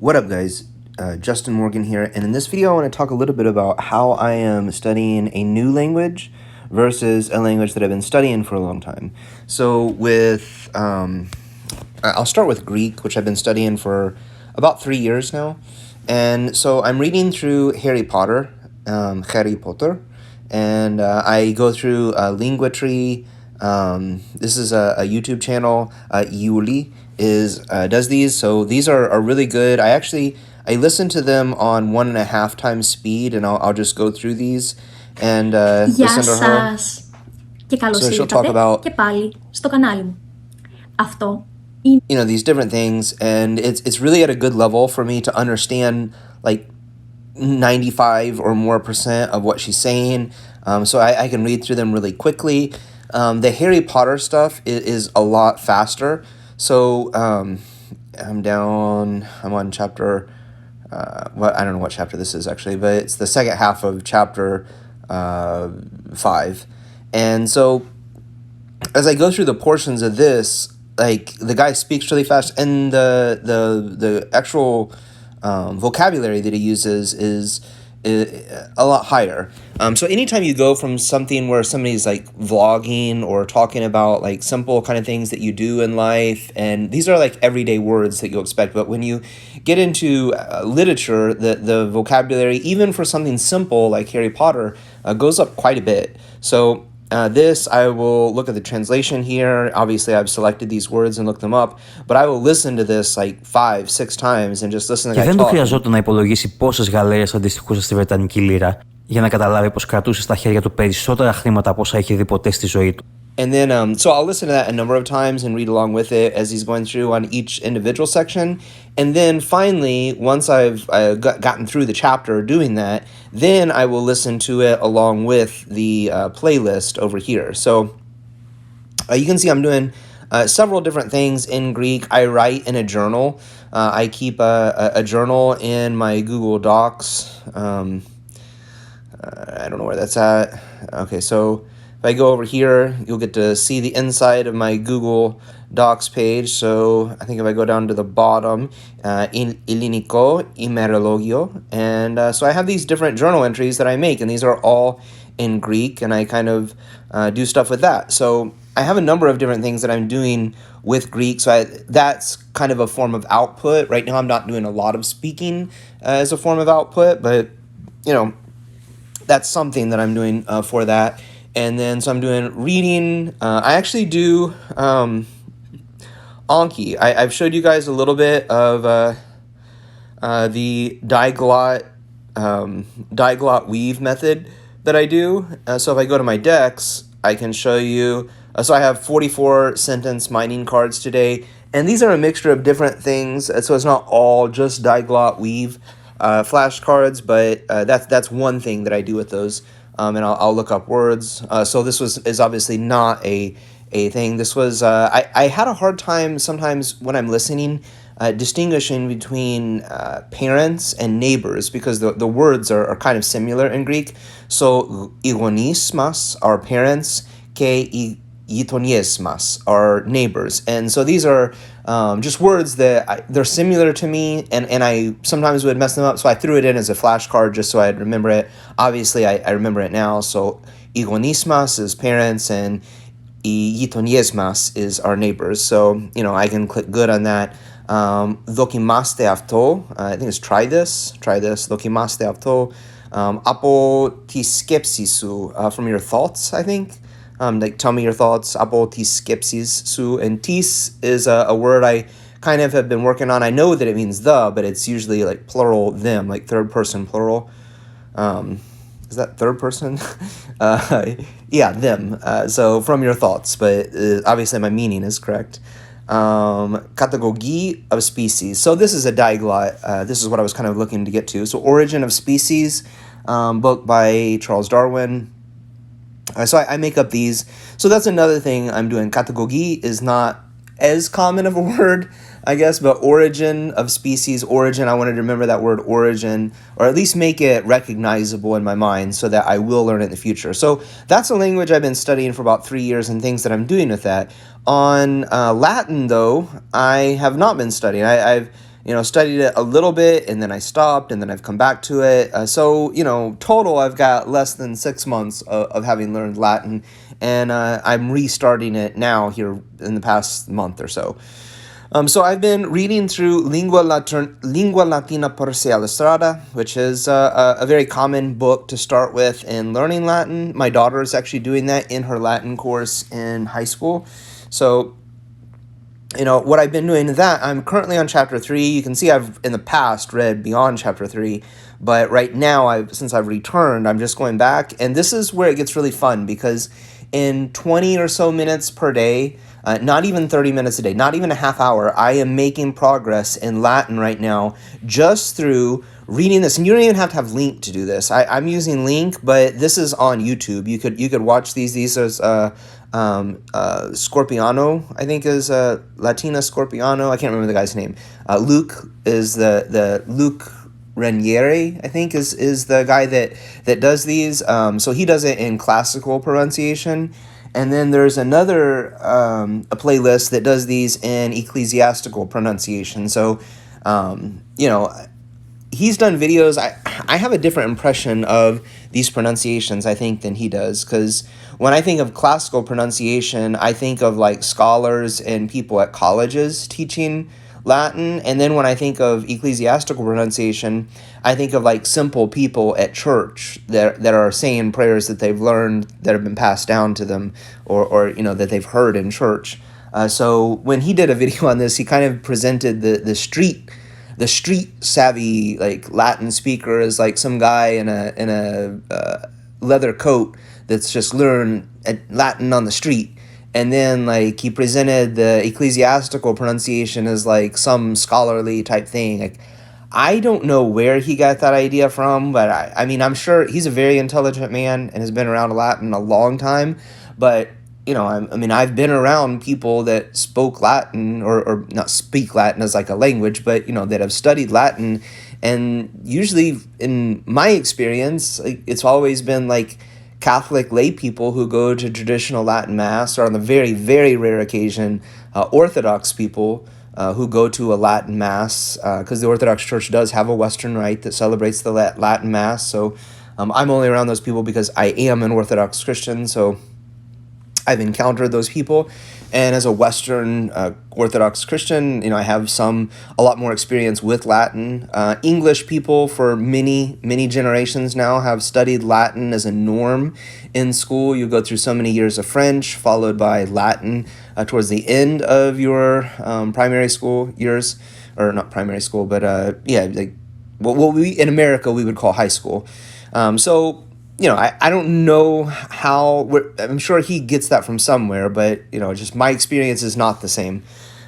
What up, guys? Justin Morgan here, and in this video I want to talk a little bit about how I am studying a new language versus a language that I've been studying for a long time. So I'll start with Greek, which I've been studying for about 3 years now. And so I'm reading through Harry Potter, and I go through LinguaTree. This is a YouTube channel, Yuli does these, so these are really good. I listen to them on 1.5 times speed, and I'll just go through these and listen to her. Και καλώς So she'll ήρθατε talk about, και πάλι στο κανάλι μου. Αυτό these different things, and it's really at a good level for me to understand like 95 or more percent of what she's saying. So I can read through them really quickly. The Harry Potter stuff is a lot faster. So I'm on chapter, I don't know what chapter this is actually, but it's the second half of chapter 5. And so as I go through the portions of this, like the guy speaks really fast, and the actual vocabulary that he uses is a lot higher. So anytime you go from something where somebody's like vlogging or talking about like simple kind of things that you do in life, and these are like everyday words that you'll expect, but when you get into literature, the vocabulary, even for something simple like Harry Potter, goes up quite a bit. So this, I will look at the translation here. Obviously, I've selected these words and looked them up, but I will listen to this like 5-6 times and just listen to the guy Και δεν talk. του χρειαζόταν να υπολογίσει πόσες γαλέρες αντιστοιχούσε στη Βρετανική λίρα για να καταλάβει πως κρατούσε στα χέρια του περισσότερα χρήματα από όσα είχε δει ποτέ στη ζωή του. And then, so I'll listen to that a number of times and read along with it as he's going through on each individual section. And then finally, once I've gotten through the chapter doing that, then I will listen to it along with the playlist over here. So you can see I'm doing several different things in Greek. I write in a journal. I keep a journal in my Google Docs. I don't know where that's at. Okay, so if I go over here, you'll get to see the inside of my Google Docs page. So I think if I go down to the bottom, in Eliniko Imerologio. And so I have these different journal entries that I make, and these are all in Greek, and I kind of do stuff with that. So I have a number of different things that I'm doing with Greek. So that's kind of a form of output. Right now I'm not doing a lot of speaking as a form of output, but, that's something that I'm doing for that. And then, so I'm doing reading. I actually do Anki. I've showed you guys a little bit of the diglot weave method that I do. So if I go to my decks, I can show you. So I have 44 sentence mining cards today. And these are a mixture of different things. So it's not all just diglot weave flashcards, but that's one thing that I do with those. And I'll look up words. So this is obviously not a thing. This was I had a hard time sometimes when I'm listening distinguishing between parents and neighbors, because the words are kind of similar in Greek. So igonismas are parents, ke gitoniesmas are neighbors, and so these are just words that they're similar to me, and I sometimes would mess them up, so I threw it in as a flashcard just so I'd remember it. Obviously, I remember it now. So igonismas is parents, and gitoniesmas is our neighbors. So I can click good on that. Dokimaste αυτό, I think it's try this. Dokimaste αυτό. Από τη σκέψη σου, from your thoughts, I think. Like tell me your thoughts. Από τις σκέψεις σου. And tis is a word I kind of have been working on. I know that it means the, but it's usually like plural them, like third person plural. Is that third person? Yeah, them. So from your thoughts, but obviously my meaning is correct. Καταγωγή of species. So this is a diglot. This is what I was kind of looking to get to. So Origin of Species, book by Charles Darwin. So I make up these. So that's another thing I'm doing. Καταγωγή is not as common of a word, I guess, but origin of species, origin, I wanted to remember that word origin, or at least make it recognizable in my mind so that I will learn it in the future. So that's a language I've been studying for about 3 years and things that I'm doing with that. On Latin, though, I have not been studying. I've studied it a little bit and then I stopped and then I've come back to it. So, total, I've got less than 6 months of having learned Latin, and I'm restarting it now here in the past month or so. So I've been reading through Lingua Latina por se alla strada, which is a very common book to start with in learning Latin. My daughter is actually doing that in her Latin course in high school. So, what I've been doing is that I'm currently on chapter 3. You can see I've in the past read beyond chapter 3, but right now, since I've returned, I'm just going back. And this is where it gets really fun, because in 20 or so minutes per day, not even 30 minutes a day, not even a half hour, I am making progress in Latin right now just through reading this. And you don't even have to have Link to do this. I'm using Link, but this is on YouTube. You could watch these. These are Scorpiano, I think is Latina Scorpiano. I can't remember the guy's name. Luke is the Luke Ranieri, I think is the guy that does these. So he does it in classical pronunciation. And then there's another a playlist that does these in ecclesiastical pronunciation. So, he's done videos. I have a different impression of these pronunciations, I think, than he does. Because when I think of classical pronunciation, I think of like scholars and people at colleges teaching Latin. And then when I think of ecclesiastical pronunciation, I think of like simple people at church that are saying prayers that they've learned, that have been passed down to them, or that they've heard in church. So when he did a video on this, he kind of presented the street savvy like Latin speaker as like some guy in a leather coat that's just learned Latin on the street. And then, like, he presented the ecclesiastical pronunciation as, like, some scholarly type thing. Like, I don't know where he got that idea from, but I mean, I'm sure he's a very intelligent man and has been around Latin a long time. But, I've been around people that spoke Latin, or not speak Latin as, like, a language, but, that have studied Latin. And usually, in my experience, like, it's always been, like, Catholic lay people who go to traditional Latin Mass, or on the very, very rare occasion, Orthodox people who go to a Latin Mass, because the Orthodox Church does have a Western Rite that celebrates the Latin Mass. So I'm only around those people because I am an Orthodox Christian, so I've encountered those people. And as a Western Orthodox Christian, I have a lot more experience with Latin. English people for many, many generations now have studied Latin as a norm in school. You go through so many years of French, followed by Latin towards the end of your primary school years, or not primary school, but what we in America we would call high school. I don't know how, I'm sure he gets that from somewhere, but, just my experience is not the same.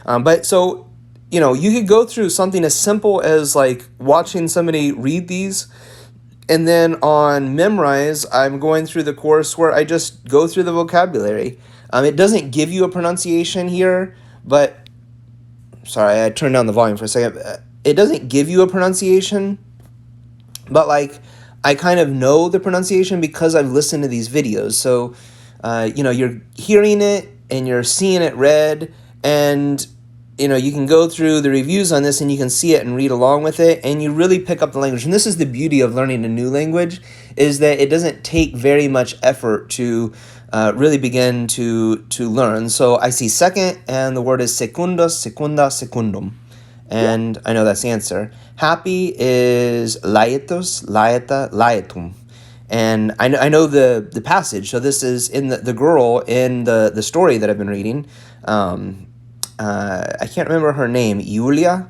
You could go through something as simple as, like, watching somebody read these, and then on Memrise, I'm going through the course where I just go through the vocabulary. It doesn't give you a pronunciation here, but, sorry, I turned down the volume for a second. It doesn't give you a pronunciation, but, like, I kind of know the pronunciation because I've listened to these videos. So, you're hearing it and you're seeing it read, and, you can go through the reviews on this and you can see it and read along with it, and you really pick up the language. And this is the beauty of learning a new language, is that it doesn't take very much effort to really begin to learn. So I see second, and the word is secundus, secunda, secundum. And I know that's the answer. Happy is laetus, laeta, laetum. And I know the passage. So this is in the girl in the story that I've been reading. I can't remember her name. Julia.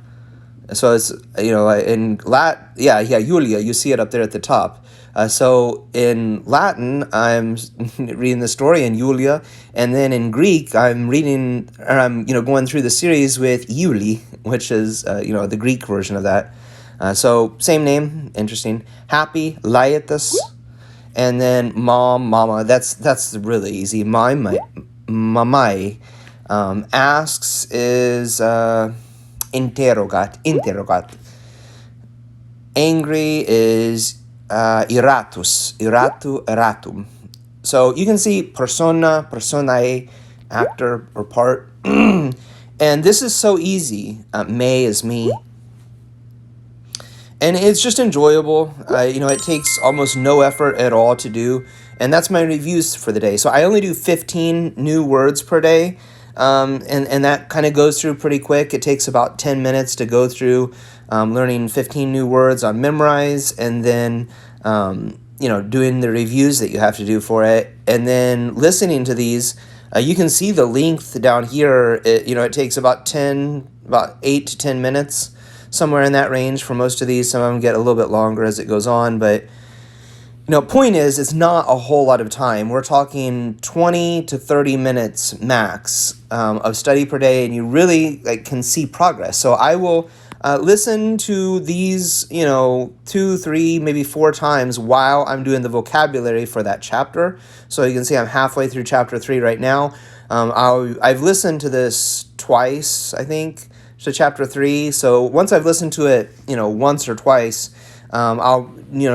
So it's, in Latin. Yeah, Julia. You see it up there at the top. So in Latin, I'm reading the story in Julia, and then in Greek, I'm going through the series with Iuli, which is, the Greek version of that. So same name, interesting. Happy, Laetus, and then mama. That's really easy. Mamai. Asks is interrogat. Angry is iratum. So you can see persona, personae, actor or part. And this is so easy. Me is me. and it's just enjoyable. It takes almost no effort at all to do, and that's my reviews for the day. So I only do 15 new words per day, and that kind of goes through pretty quick. It takes about 10 minutes to go through learning 15 new words on Memrise, and then doing the reviews that you have to do for it, and then listening to these. You can see the length down here. It takes about 8 to 10 minutes, somewhere in that range for most of these. Some of them get a little bit longer as it goes on, but point is, it's not a whole lot of time. We're talking 20 to 30 minutes max of study per day, and you really can see progress. So I will listen to these, 2, 3, maybe 4 times while I'm doing the vocabulary for that chapter. So you can see I'm halfway through chapter 3 right now. I've listened to this twice, I think, to chapter 3. So once I've listened to it, once or twice, I'll,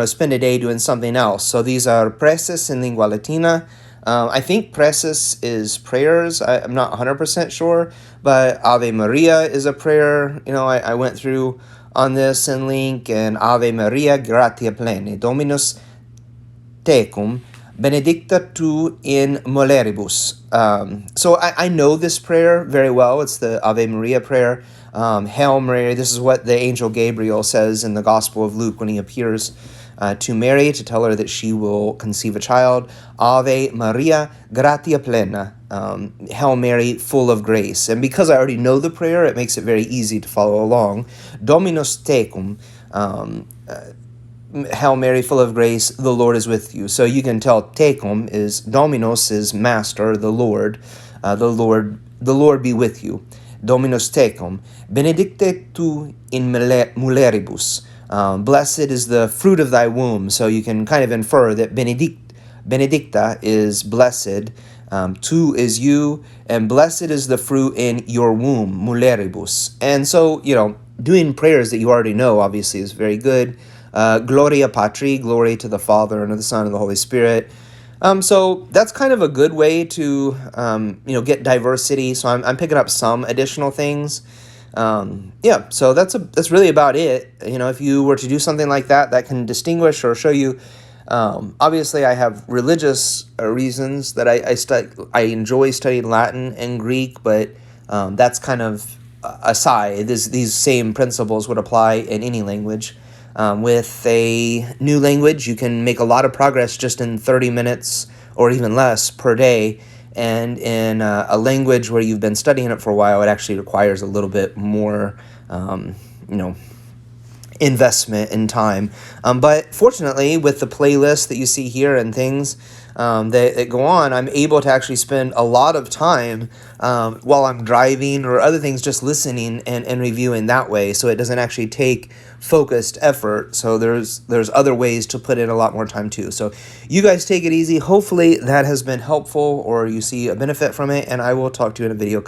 spend a day doing something else. So these are preces in lingua latina. I think preces is prayers. I'm not 100% sure, but Ave Maria is a prayer. I went through on this and link, and Ave Maria, gratia plene, Dominus tecum, benedicta tu in mulieribus. So I know this prayer very well. It's the Ave Maria prayer. Hail Mary, this is what the angel Gabriel says in the Gospel of Luke when he appears to Mary to tell her that she will conceive a child. Ave Maria, gratia plena. Hail Mary, full of grace. And because I already know the prayer, it makes it very easy to follow along. Dominus tecum. Hail Mary, full of grace, the Lord is with you. So you can tell tecum is Dominus is master, the Lord. The Lord be with you. Dominus tecum. Benedicte tu in mulieribus. Blessed is the fruit of thy womb. So you can kind of infer that benedicta is blessed, tu is you, and blessed is the fruit in your womb, mulieribus. And so, doing prayers that you already know, obviously, is very good. Gloria Patri, glory to the Father, and to the Son, and the Holy Spirit. So that's kind of a good way to, get diversity. So I'm picking up some additional things. So that's really about it. If you were to do something like that, that can distinguish or show you. Obviously, I have religious reasons that I enjoy studying Latin and Greek, but that's kind of aside. These same principles would apply in any language. With a new language, you can make a lot of progress just in 30 minutes or even less per day. And in a language where you've been studying it for a while, it actually requires a little bit more, investment in time. But fortunately, with the playlist that you see here and things that go on, I'm able to actually spend a lot of time while I'm driving or other things, just listening and reviewing that way. So it doesn't actually take focused effort. So there's other ways to put in a lot more time too. So you guys take it easy. Hopefully that has been helpful or you see a benefit from it, and I will talk to you in a video.